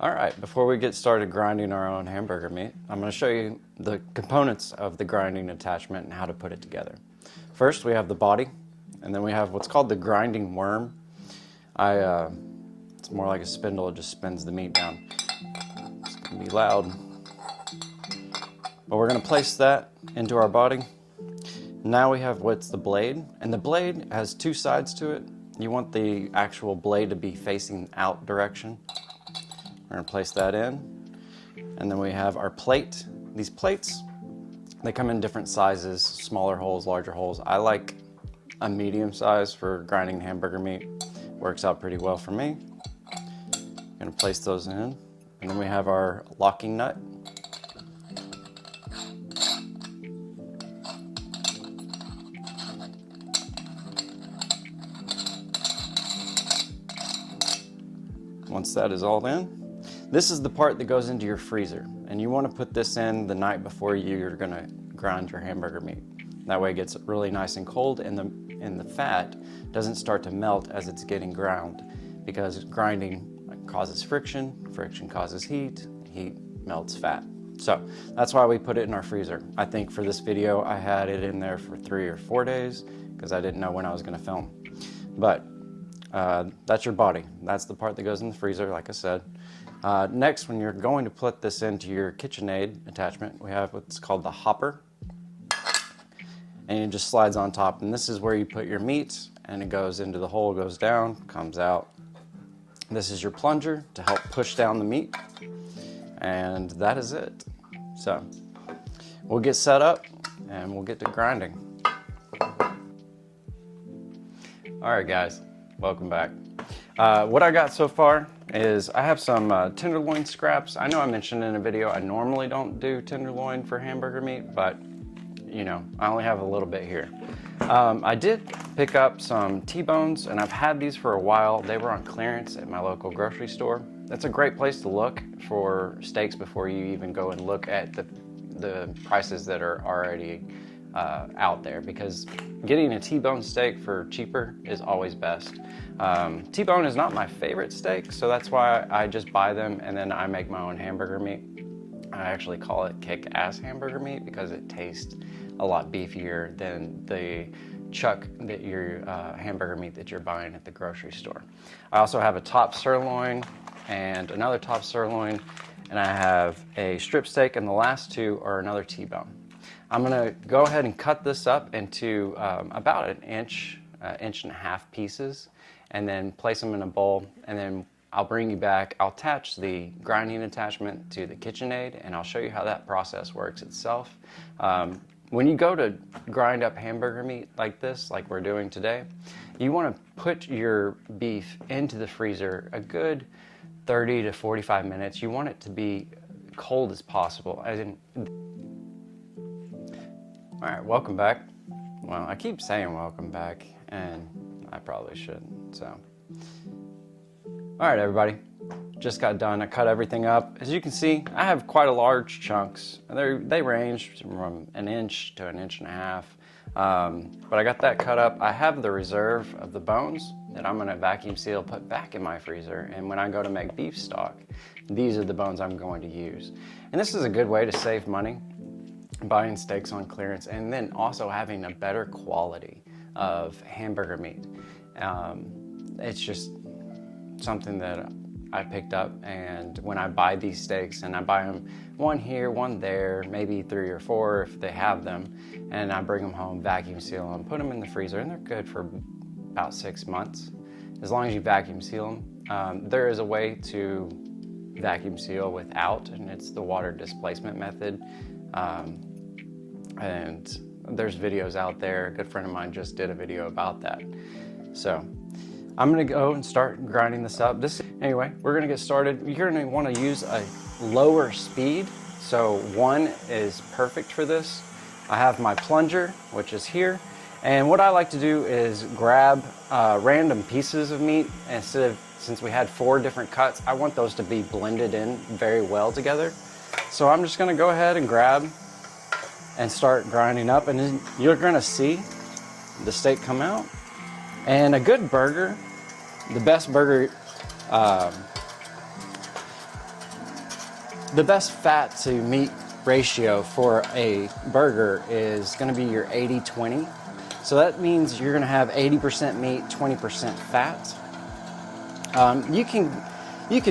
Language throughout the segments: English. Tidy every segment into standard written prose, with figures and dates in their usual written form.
All right, before we get started grinding our own hamburger meat, I'm going to show you the components of the grinding attachment and how to put it together. First, we have the body, and then we have what's called the grinding worm. It's more like a spindle, it just spins the meat down. It's going to be loud. But we're going to place that into our body. Now we have what's the blade, and the blade has two sides to it. You want the actual blade to be facing out direction. We're going to place that in, and then we have our plate. These plates, they come in different sizes, smaller holes, larger holes. I like a medium size for grinding hamburger meat. Works out pretty well for me. I'm going to place those in, and then we have our locking nut. Once that is all in, this is the part that goes into your freezer, and you want to put this in the night before you're going to grind your hamburger meat. That way it gets really nice and cold, and the fat doesn't start to melt as it's getting ground, because grinding causes friction, friction causes heat, heat melts fat. So that's why we put it in our freezer. I think for this video I had it in there for 3 or 4 days because I didn't know when I was going to film. But that's your body. That's the part that goes in the freezer, like I said. Next, when you're going to put this into your KitchenAid attachment, we have what's called the hopper. And it just slides on top. And this is where you put your meat, and it goes into the hole, goes down, comes out. This is your plunger to help push down the meat. And that is it. So we'll get set up and we'll get to grinding. All right, guys. Welcome back. What I got so far is I have some tenderloin scraps. I know I mentioned in a video I normally don't do tenderloin for hamburger meat, but you know, I only have a little bit here. I did pick up some T-bones, and I've had these for a while. They were on clearance at my local grocery store. That's a great place to look for steaks before you even go and look at the prices that are already out there, because getting a T-bone steak for cheaper is always best. T-bone is not my favorite steak, so that's why I just buy them and then I make my own hamburger meat. I actually call it Ass Hamburger Meat because it tastes a lot beefier than the chuck that your hamburger meat that you're buying at the grocery store. I also have a top sirloin and another top sirloin, and I have a strip steak, and the last two are another T-bone. I'm gonna go ahead and cut this up into about an inch and a half pieces, and then place them in a bowl, and then I'll bring you back. I'll attach the grinding attachment to the KitchenAid, and I'll show you how that process works itself. When you go to grind up hamburger meat like this, like we're doing today, you want to put your beef into the freezer a good 30 to 45 minutes. You want it to be cold as possible, as in... All right, welcome back. Well, I keep saying welcome back, and I probably shouldn't, so. All right, everybody, just got done. I cut everything up. As you can see, I have quite a large chunks. They range from an inch to an inch and a half, but I got that cut up. I have the reserve of the bones that I'm gonna vacuum seal, put back in my freezer, and when I go to make beef stock, these are the bones I'm going to use. And this is a good way to save money, buying steaks on clearance, and then also having a better quality of hamburger meat. It's just something that I picked up, and when I buy these steaks, and I buy them one here, one there, maybe 3 or 4 if they have them, and I bring them home, vacuum seal them, put them in the freezer, and they're good for about 6 months, as long as you vacuum seal them. There is a way to vacuum seal without, and it's the water displacement method. And there's videos out there. A good friend of mine just did a video about that. So I'm gonna go and start grinding this up. Anyway, we're gonna get started. You're gonna wanna use a lower speed. So 1 is perfect for this. I have my plunger, which is here. And what I like to do is grab random pieces of meat since we had 4 different cuts, I want those to be blended in very well together. So I'm just gonna go ahead and grab and start grinding up, and then you're gonna see the steak come out. And a good burger, the best burger The best fat to meat ratio for a burger is going to be your 80-20. So that means you're going to have 80% meat, 20% fat. You can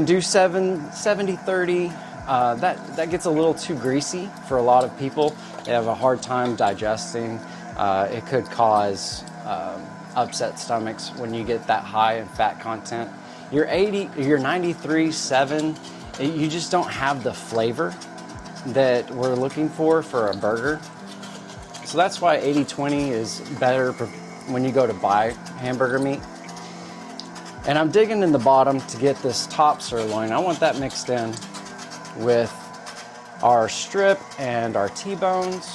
do 70-30. That gets a little too greasy for a lot of people. They have a hard time digesting. It could cause upset stomachs when you get that high in fat content. Your 93-7, you just don't have the flavor that we're looking for a burger. So that's why 80-20 is better when you go to buy hamburger meat. And I'm digging in the bottom to get this top sirloin. I want that mixed in with our strip and our T-bones.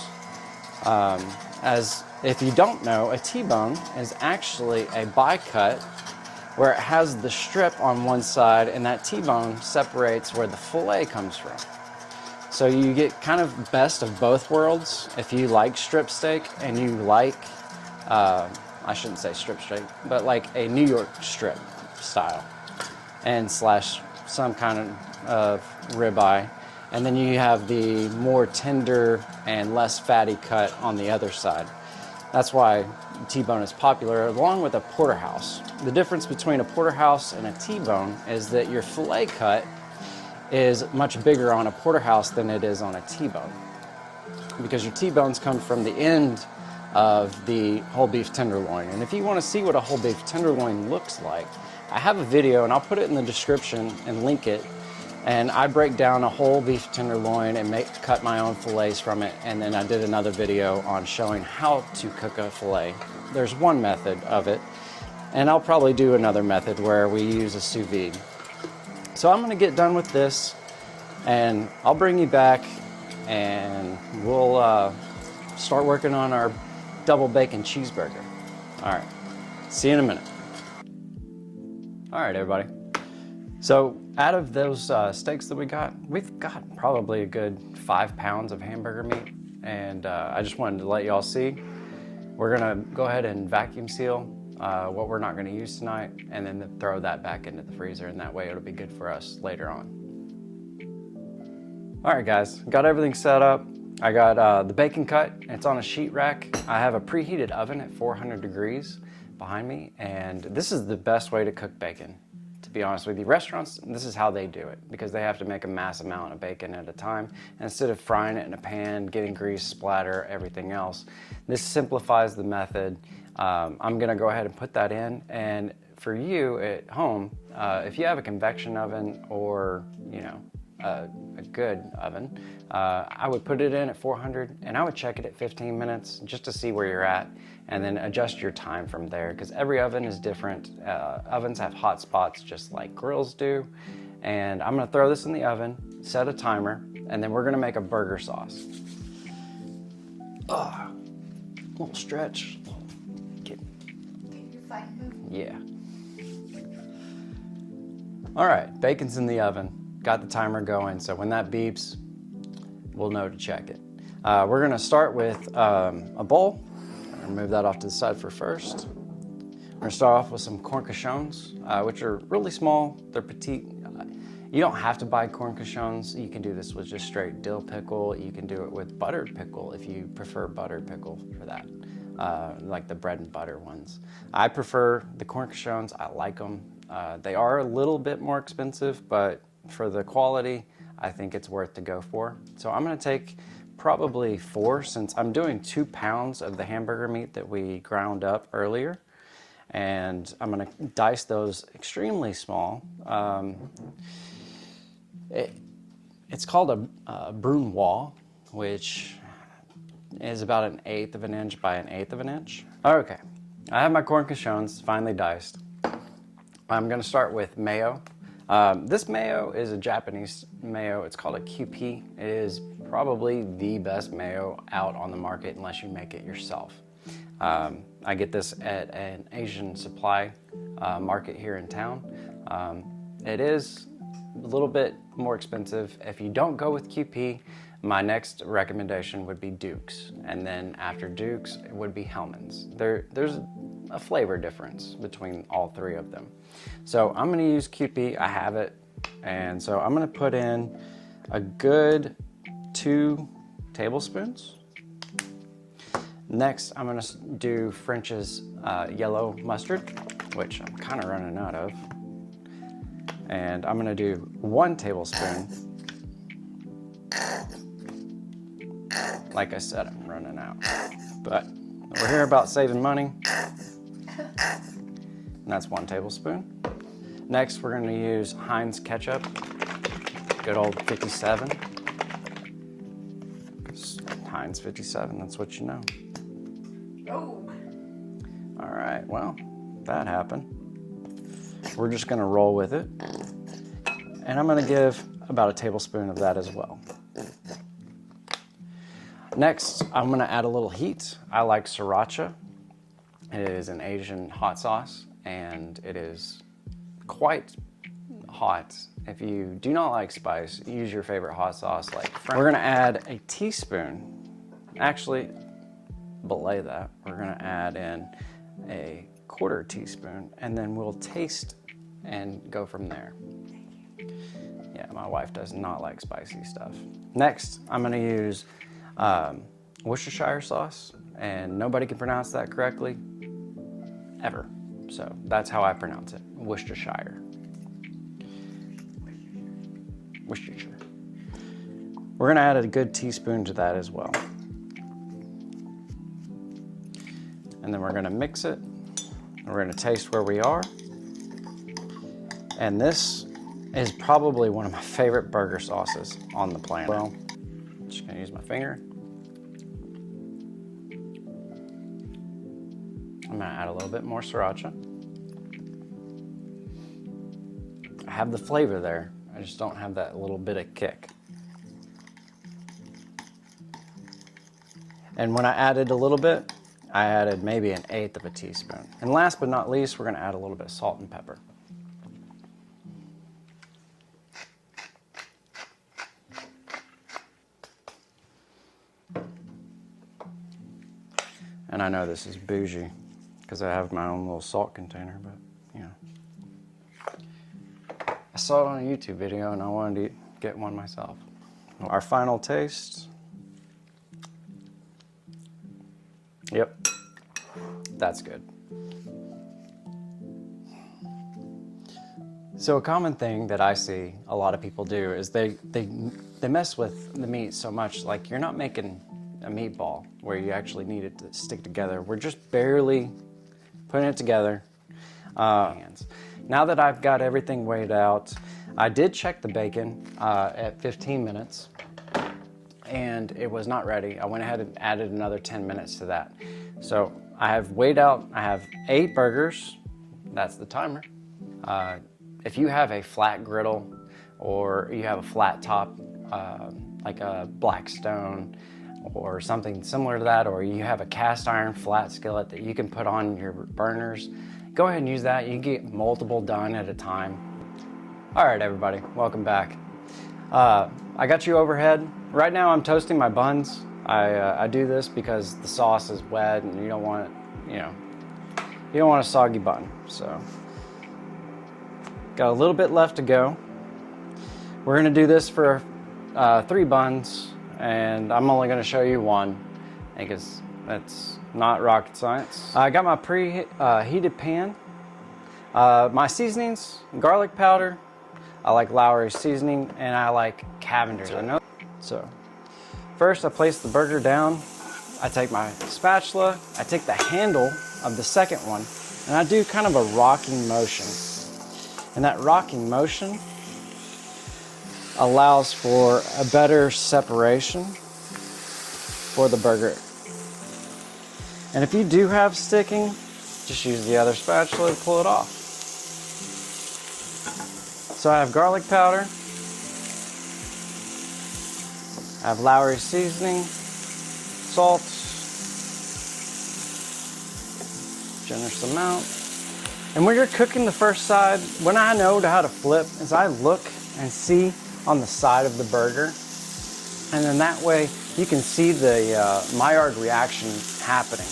As if you don't know, a T-bone is actually a bi-cut where it has the strip on one side and that T-bone separates where the fillet comes from. So you get kind of best of both worlds. If you like strip steak and you like, I shouldn't say strip steak, but like a New York strip style and slash some kind of ribeye. And then you have the more tender and less fatty cut on the other side. That's why T-bone is popular, along with a porterhouse. The difference between a porterhouse and a T-bone is that your fillet cut is much bigger on a porterhouse than it is on a T-bone, because your T-bones come from the end of the whole beef tenderloin. And if you want to see what a whole beef tenderloin looks like, I have a video and I'll put it in the description and link it. And I break down a whole beef tenderloin and cut my own fillets from it. And then I did another video on showing how to cook a fillet. There's one method of it, and I'll probably do another method where we use a sous vide. So I'm gonna get done with this and I'll bring you back and we'll start working on our double bacon cheeseburger. All right, see you in a minute. All right, everybody. So out of those steaks that we've got probably a good 5 pounds of hamburger meat. And I just wanted to let y'all see. We're gonna go ahead and vacuum seal what we're not gonna use tonight, and then throw that back into the freezer, and that way it'll be good for us later on. All right, guys, got everything set up. I got the bacon cut, it's on a sheet rack. I have a preheated oven at 400 degrees behind me, and this is the best way to cook bacon. To be honest with you, restaurants, this is how they do it, because they have to make a mass amount of bacon at a time. And instead of frying it in a pan, getting grease, splatter, everything else, this simplifies the method. I'm gonna go ahead and put that in. And for you at home, if you have a convection oven or, you know, a good oven, I would put it in at 400 and I would check it at 15 minutes just to see where you're at, and then adjust your time from there, because every oven is different. Ovens have hot spots just like grills do. And I'm gonna throw this in the oven, set a timer, and then we're gonna make a burger sauce. Little stretch. Get your fight move. Yeah. All right, bacon's in the oven. Got the timer going, so when that beeps, we'll know to check it. We're gonna start with a bowl. I'm gonna move that off to the side for first. We're gonna start off with some cornichons, which are really small. They're petite. You don't have to buy cornichons. You can do this with just straight dill pickle. You can do it with buttered pickle if you prefer buttered pickle for that, like the bread and butter ones. I prefer the cornichons. I like them. They are a little bit more expensive, but for the quality, I think it's worth to go for. So I'm gonna take probably 4, since I'm doing 2 pounds of the hamburger meat that we ground up earlier. And I'm gonna dice those extremely small. It's called a brunoise, which is about 1/8 of an inch by 1/8 of an inch. Okay, I have my cornichons finely diced. I'm gonna start with mayo. This mayo is a Japanese mayo. It's called a QP. It is probably the best mayo out on the market unless you make it yourself. I get this at an Asian supply market here in town. It is a little bit more expensive. If you don't go with QP, my next recommendation would be Duke's. And then after Duke's, it would be Hellmann's. There's a flavor difference between all 3 of them. So I'm gonna use QP, I have it. And so I'm gonna put in a good 2 tablespoons. Next, I'm gonna do French's yellow mustard, which I'm kind of running out of. And I'm gonna do 1 tablespoon. Like I said, I'm running out. But we're here about saving money. And that's 1 tablespoon. Next, we're gonna use Heinz ketchup. Good old 57. Heinz 57, that's what you know. Oh. All right, well, that happened. We're just gonna roll with it. And I'm gonna give about a tablespoon of that as well. Next, I'm gonna add a little heat. I like sriracha. It is an Asian hot sauce, and it is quite hot. If you do not like spice, use your favorite hot sauce like French. We're gonna add a teaspoon. Actually, belay that. We're gonna add in a 1/4 teaspoon, and then we'll taste and go from there. Yeah, my wife does not like spicy stuff. Next, I'm gonna use Worcestershire sauce, and nobody can pronounce that correctly, ever. So that's how I pronounce it, Worcestershire. Worcestershire. We're gonna add a good teaspoon to that as well. And then we're gonna mix it. We're gonna taste where we are. And this is probably one of my favorite burger sauces on the planet. Well, I'm just gonna use my finger. I'm gonna add a little bit more sriracha. I have the flavor there. I just don't have that little bit of kick. And when I added a little bit, I added maybe 1/8 of a teaspoon. And last but not least, we're gonna add a little bit of salt and pepper. And I know this is bougie because I have my own little salt container, but you know. I saw it on a YouTube video and I wanted to get one myself. Our final taste. Yep, that's good. So a common thing that I see a lot of people do is they mess with the meat so much, like you're not making a meatball where you actually need it to stick together. We're just barely putting it together. Now that I've got everything weighed out, I did check the bacon at 15 minutes and it was not ready. I went ahead and added another 10 minutes to that. So I have weighed out, I have 8 burgers. That's the timer. If you have a flat griddle or you have a flat top, like a Blackstone or something similar to that, or you have a cast iron flat skillet that you can put on your burners, go ahead and use that. You can get multiple done at a time. All right, everybody, welcome back. I got you overhead. Right now I'm toasting my buns. I do this because the sauce is wet and you don't want it, you don't want a soggy bun. So, got a little bit left to go. We're gonna do this for 3 buns, and I'm only gonna show you one because that's not rocket science. I got my heated pan. My seasonings, garlic powder. I like Lowry's seasoning, and I like Cavender's. I know. So, first I place the burger down. I take my spatula, I take the handle of the second one, and I do kind of a rocking motion. And that rocking motion allows for a better separation for the burger. And if you do have sticking, just use the other spatula to pull it off. So I have garlic powder, I have Lowry's seasoning, salt, generous amount. And when you're cooking the first side, when I know how to flip is I look and see on the side of the burger, and then that way you can see the Maillard reaction happening.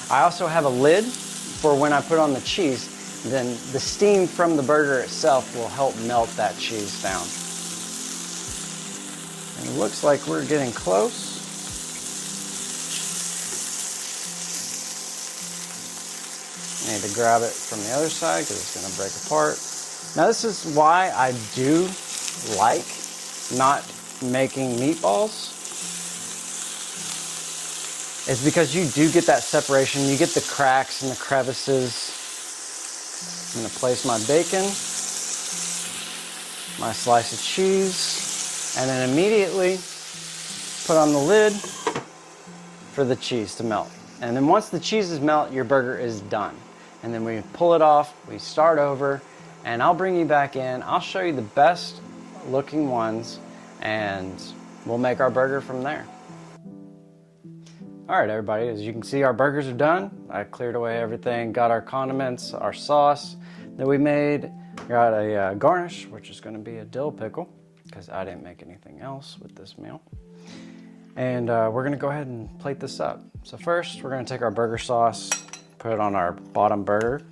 I also have a lid for when I put on the cheese, then the steam from the burger itself will help melt that cheese down. It looks like we're getting close. I need to grab it from the other side because it's going to break apart. Now this is why I do like not making meatballs. It's because you do get that separation. You get the cracks and the crevices. I'm going to place my bacon, my slice of cheese, and then immediately put on the lid for the cheese to melt. And then once the cheese is melt, your burger is done. And then we pull it off, we start over, and I'll bring you back in. I'll show you the best looking ones, and we'll make our burger from there. All right, everybody, as you can see, our burgers are done. I cleared away everything, got our condiments, our sauce that we made. Got a garnish, which is gonna be a dill pickle, because I didn't make anything else with this meal. And we're gonna go ahead and plate this up. So first, we're gonna take our burger sauce, put it on our bottom bun,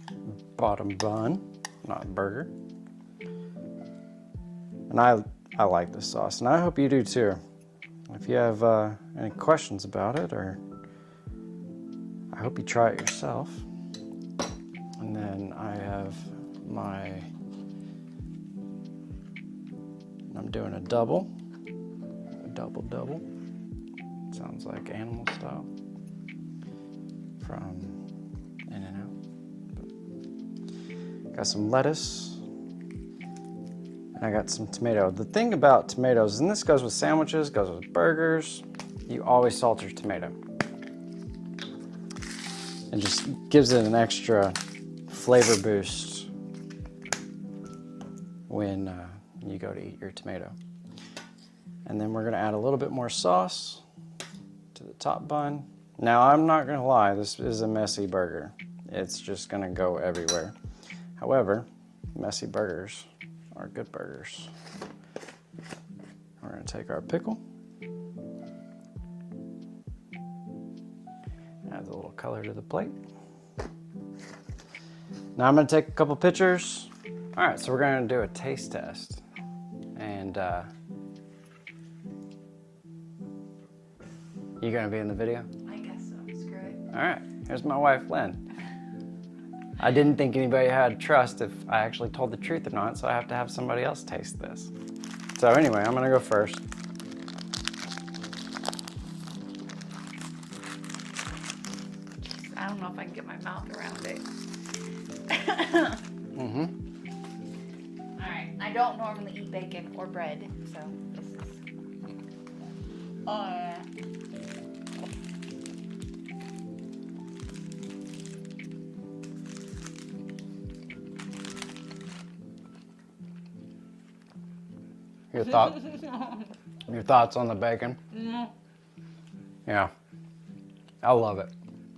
not burger. And I like this sauce, and I hope you do too. If you have any questions about it, or I hope you try it yourself. And then I have I'm doing a double. Sounds like animal style from In-N-Out. Got some lettuce. And I got some tomato. The thing about tomatoes, and this goes with sandwiches, goes with burgers, you always salt your tomato. It just gives it an extra flavor boost when you go to eat your tomato. And then we're gonna add a little bit more sauce to the top bun. Now, I'm not gonna lie, this is a messy burger. It's just gonna go everywhere. However, messy burgers are good burgers. We're gonna take our pickle, add a little color to the plate. Now I'm gonna take a couple pictures. All right, so we're gonna do a taste test. And you gonna be in the video? I guess so. Screw it. All right, here's my wife, Lynn. I didn't think anybody had trust if I actually told the truth or not, so I have to have somebody else taste this. So anyway, I'm gonna go first. I don't know if I can get my mouth around it. All right. I don't normally eat bacon or bread, so this is. Oh yeah. Your thoughts on the bacon? Yeah, I love it.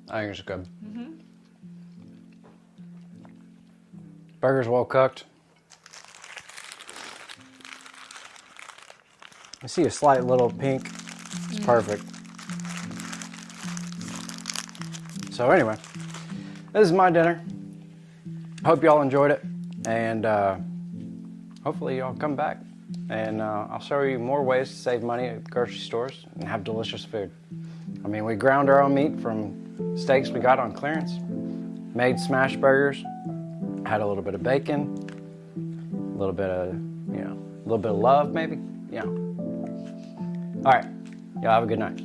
I think it's good. Burger's well cooked. I see a slight little pink. It's perfect. So anyway, this is my dinner. Hope y'all enjoyed it, and hopefully y'all come back, and I'll show you more ways to save money at grocery stores and have delicious food. I mean, we ground our own meat from steaks we got on clearance, made smash burgers, had a little bit of bacon, a little bit of, a little bit of love maybe, All right, y'all have a good night.